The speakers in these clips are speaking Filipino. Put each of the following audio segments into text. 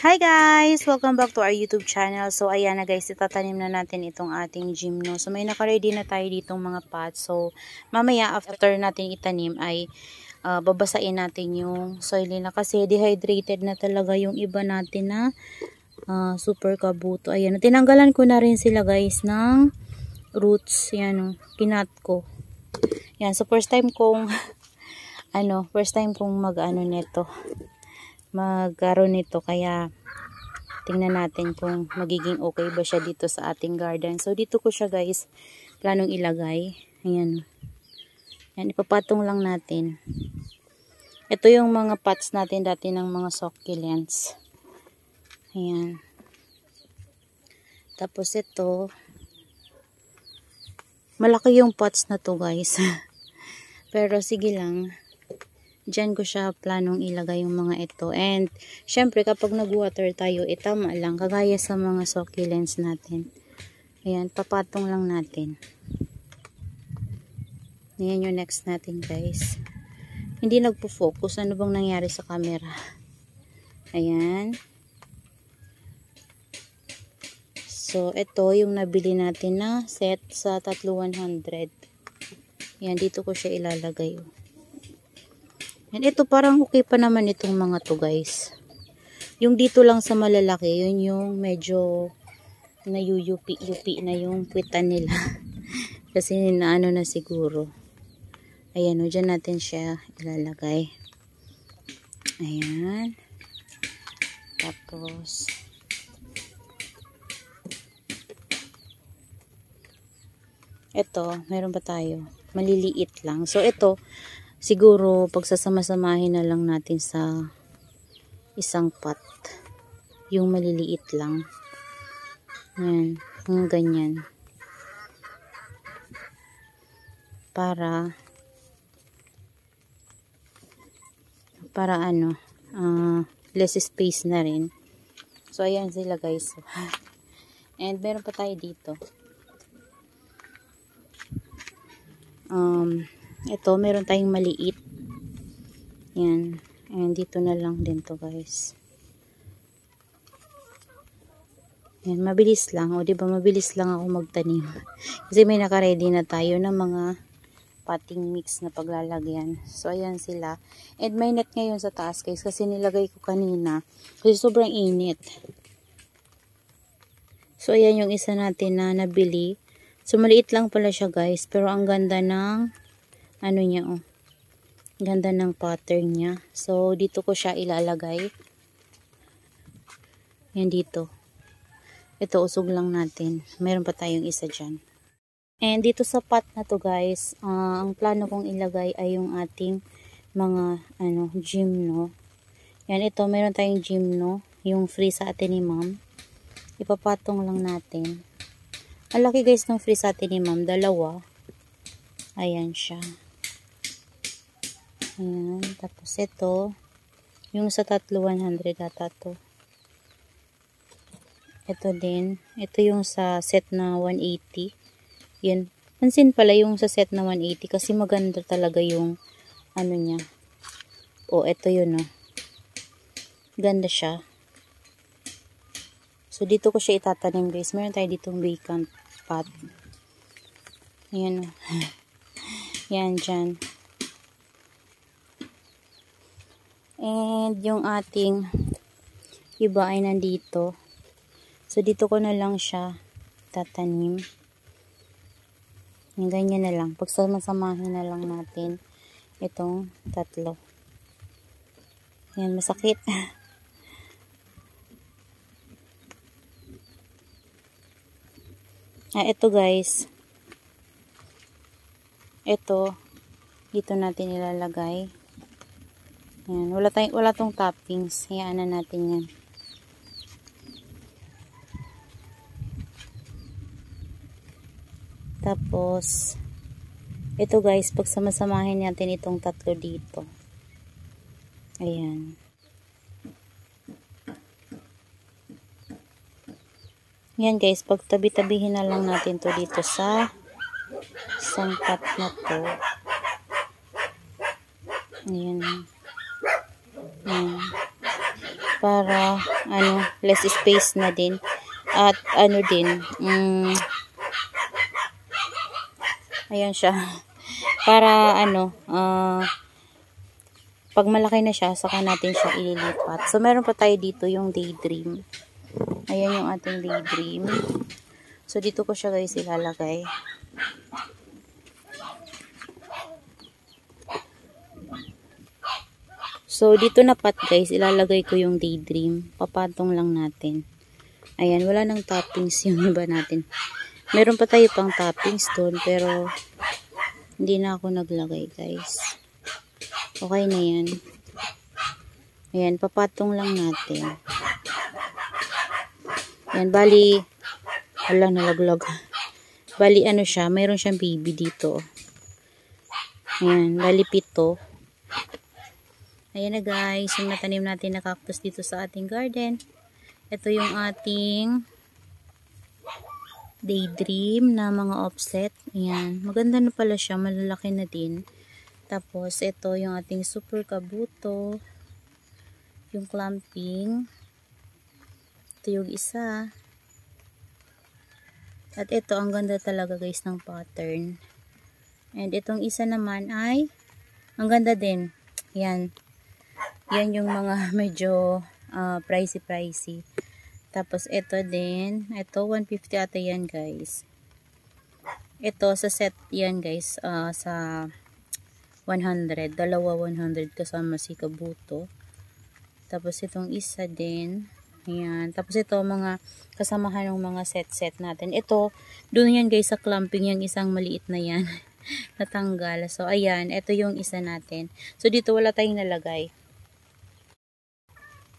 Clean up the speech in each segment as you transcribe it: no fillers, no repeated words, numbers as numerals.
Hi guys! Welcome back to our YouTube channel. So ayan na guys, itatanim na natin itong ating gymno. So may naka-ready na tayo ditong mga pots. So mamaya after natin itanim ay babasain natin yung soil nila kasi dehydrated na talaga yung iba natin na super kabuto. Ayan, tinanggalan ko na rin sila guys ng roots. Yan, kinat ko. Yan, so first time kong magkaroon nito, kaya tingnan natin kung magiging okay ba siya dito sa ating garden. So dito ko siya guys planong ilagay. Ayan, yan, ipapatong lang natin. Ito yung mga pots natin dati ng mga succulents. Ayan, tapos ito malaki yung pots na to guys. Pero sige lang, dyan ko siya planong ilagay yung mga ito. And syempre kapag nag-water tayo, tama lang, kagaya sa mga succulents natin. Ayan, papatong lang natin. Ayan yung next natin guys. Hindi nagpo-focus. Ano bang nangyari sa camera? Ayan. So ito yung nabili natin na set sa 3,100. Ayan, dito ko siya ilalagay. And ito parang okay pa naman itong mga to guys. Yung dito lang sa malalaki, yun yung medyo nayuyupi-yupi na yung puwitan nila. Kasi naano na siguro. Ayan, dyan natin siya ilalagay. Ayan. Tapos ito, meron ba tayo? Maliliit lang. So ito siguro pagsasama-samahin na lang natin sa isang pot. Yung maliliit lang. Ayan, yung ganyan. Para less space na rin. So ayan sila guys. And meron pa tayo dito. Ito, meron tayong maliit. Yan. And dito na lang din to guys. Yan, mabilis lang. O diba, mabilis lang ako magtanim. Kasi may naka-ready na tayo ng mga potting mix na paglalagyan. So, ayan sila. And may net ngayon sa taas guys. Kasi nilagay ko kanina. Kasi sobrang init. So, ayan yung isa natin na nabili. So, maliit lang pala siya guys. Pero ang ganda ng niya, oh. Ganda ng pattern niya. So, dito ko siya ilalagay. Yan dito. Ito, usog lang natin. Meron pa tayong isa dyan. And dito sa pot na to guys, ang plano kong ilagay ay yung ating mga, gymno. Yan, ito, meron tayong gymno. Yung free sa atin ni ma'am. Ipapatong lang natin. Ang laki guys ng free sa atin ni ma'am. 2. Ayan siya. Ayan. Tapos ito. Yung sa 3,100 ata to. Ito din. Ito yung sa set na 180. Yan. Pansin pala yung sa set na 180. Kasi maganda talaga yung niya. O, ito yun Ganda siya. So, dito ko siya itatanim guys. Meron tayo ditong vacant pot. Ayan. Yan, dyan. And yung ating iba ay nandito. So, dito ko na lang siya tatanim. Yung ganyan na lang. Pagsama-samahin na lang natin itong 3. Yan, masakit. Ito guys. Ito, dito natin ilalagay. Ayan, wala tong toppings. Hayaan na natin yan. Tapos, ito guys, pagsama-samahin natin itong 3 dito. Ayan. Yan guys, pagtabi-tabihin na lang natin to dito sa isang pot na to. Ayan. Ayan. para ano, less space na din. At ano din, ayan siya. Para ano, pag malaki na siya, saka natin siya ililipat. So, meron pa tayo dito yung Daydream. Ayan yung ating Daydream. So, dito ko siya guys ilalagay. So, dito na pat guys, ilalagay ko yung Daydream. Papatong lang natin. Ayan, wala nang toppings yung iba natin. Meron pa tayo pang toppings doon, pero hindi na ako naglagay guys. Okay na yan. Ayan, papatong lang natin. Ayan, bali, wala, nalaglag. Bali, ano siya, mayroon siyang baby dito. Ayan, bali 7. Ayan na guys, yung natanim natin na cactus dito sa ating garden. Ito yung ating Daydream na mga offset. Ayan, maganda na pala siya, malalaki na din. Tapos, ito yung ating super kabuto. Yung clamping. Ito yung isa. At ito, ang ganda talaga guys ng pattern. And itong isa naman ay, ang ganda din. Yan. Yan yung mga medyo pricey. Tapos, ito din. Ito, 150 ata yan guys. Ito, sa set yan guys. Sa 100. Dalawa 100 kasama si kabuto. Tapos itong isa din. Ayan. Tapos ito mga kasamahan ng mga set natin. Ito, doon yan guys sa clamping, yung isang maliit na yan. Natanggal. So ayan, ito yung isa natin. So dito wala tayong nalagay.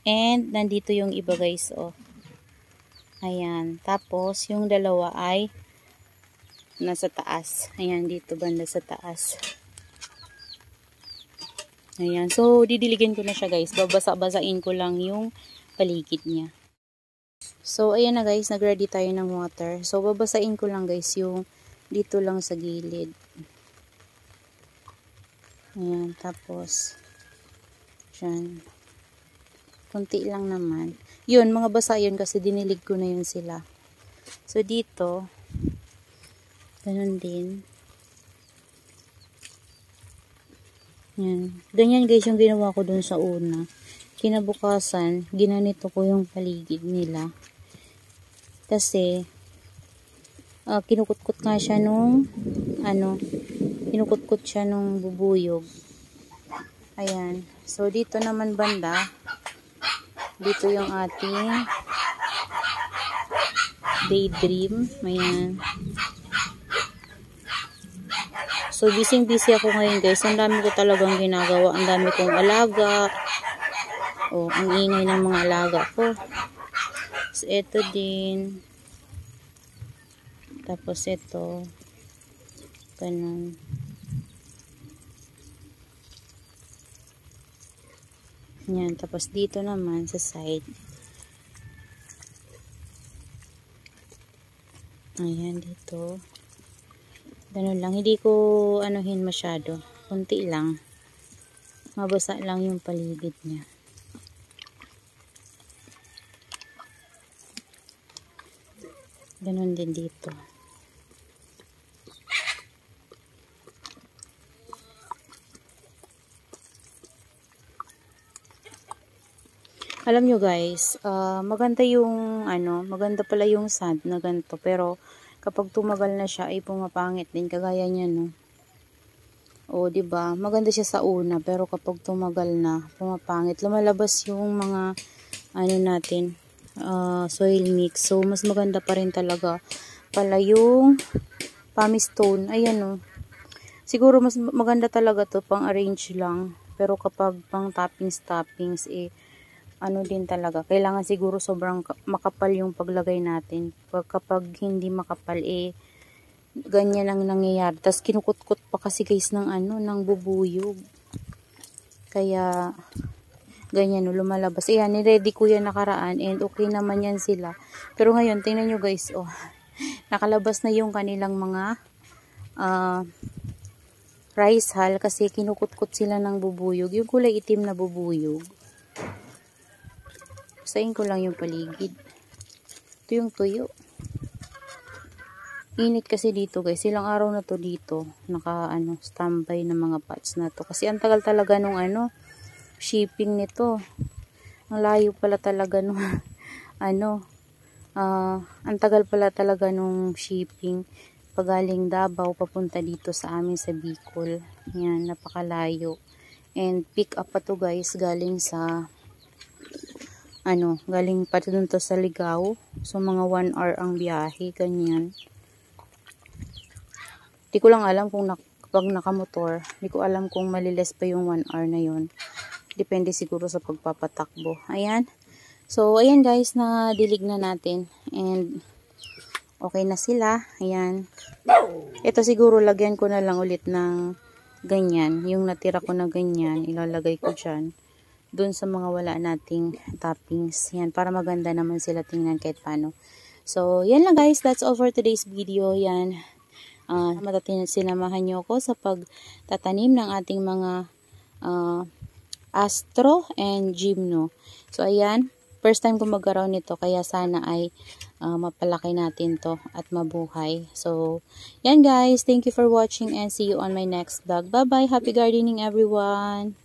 And nandito yung iba guys. Oh. Ayan. Tapos yung dalawa ay nasa taas. Ayan, dito banda sa taas. Ayan. So, didiligin ko na siya guys. Babasa-basain ko lang yung paligid niya. So, ayan na guys. Nag-ready tayo ng water. So, babasain ko lang guys yung dito lang sa gilid. Ayan. Tapos, dyan. Kunti lang naman. Yun, mga basa yun kasi dinilig ko na yun sila. So, dito, ganun din. Yan. Ganyan guys yung ginawa ko dun sa una. Kinabukasan, ginanito ko yung paligid nila. Kasi, kinukutkot nga siya nung, kinukutkot siya nung bubuyog. Ayan. So, dito naman banda, dito yung ating Daydream. Ayan. So, busy ako ngayon guys. Ang dami ko talagang ginagawa. Ang dami kong alaga. Oh, ang ingay ng mga alaga ko. So, ito din. Tapos ito. Ganun. Yan. Tapos dito naman sa side. Ayan, dito. Ganun lang. Hindi ko anuhin masyado. Kunti lang. Mabasa lang yung paligid niya. Ganun din dito. Alam nyo guys, maganda yung maganda pala yung sand na ganito, pero kapag tumagal na siya ay pumapangit din kagaya niya no. O di ba? Maganda siya sa una pero kapag tumagal na pumapangit, lumalabas yung mga natin, soil mix. So mas maganda pa rin talaga pala yung pumice stone. Ayan no. Siguro mas maganda talaga to pang arrange lang, pero kapag pang toppings din talaga. Kailangan siguro sobrang makapal yung paglagay natin. Kapag hindi makapal, ganyan ang nangyayari. Tapos kinukutkot pa kasi guys ng ng bubuyog. Kaya, ganyan lumalabas. Ayan, niready ko yan nakaraan and okay naman yan sila. Pero ngayon, tingnan nyo guys, nakalabas na yung kanilang mga rice hull kasi kinukutkot sila ng bubuyog. Yung kulay itim na bubuyog. Puksain ko lang yung paligid. Ito yung tuyo. Init kasi dito guys. Ilang araw na to dito. Standby ng mga pots na to. Kasi ang tagal talaga nung shipping nito. Ang layo pala talaga nung ang tagal pala talaga nung shipping. Pagaling Davao papunta dito sa amin sa Bicol. Yan, napakalayo. And pick up pa to guys galing sa galing pa dun to sa Ligao. So mga 1 hour ang biyahe, ganyan. Di ko lang alam kung pag nakamotor, di ko alam kung maliles pa yung 1 hour na yun. Depende siguro sa pagpapatakbo. Ayan. So ayan guys, na dilig na natin. And okay na sila. Ayan. Ito siguro lagyan ko na lang ulit ng ganyan. Yung natira ko na ganyan, ilalagay ko dyan. Doon sa mga wala nating toppings. Yan, para maganda naman sila tingnan kahit paano. So, yan lang guys. That's all for today's video. Yan. Sinamahan nyo ako sa pagtatanim ng ating mga astro and gymno. So, ayan. First time ko mag-around nito. Kaya sana ay mapalaki natin to at mabuhay. So, yan guys. Thank you for watching and see you on my next vlog. Bye-bye. Happy gardening everyone.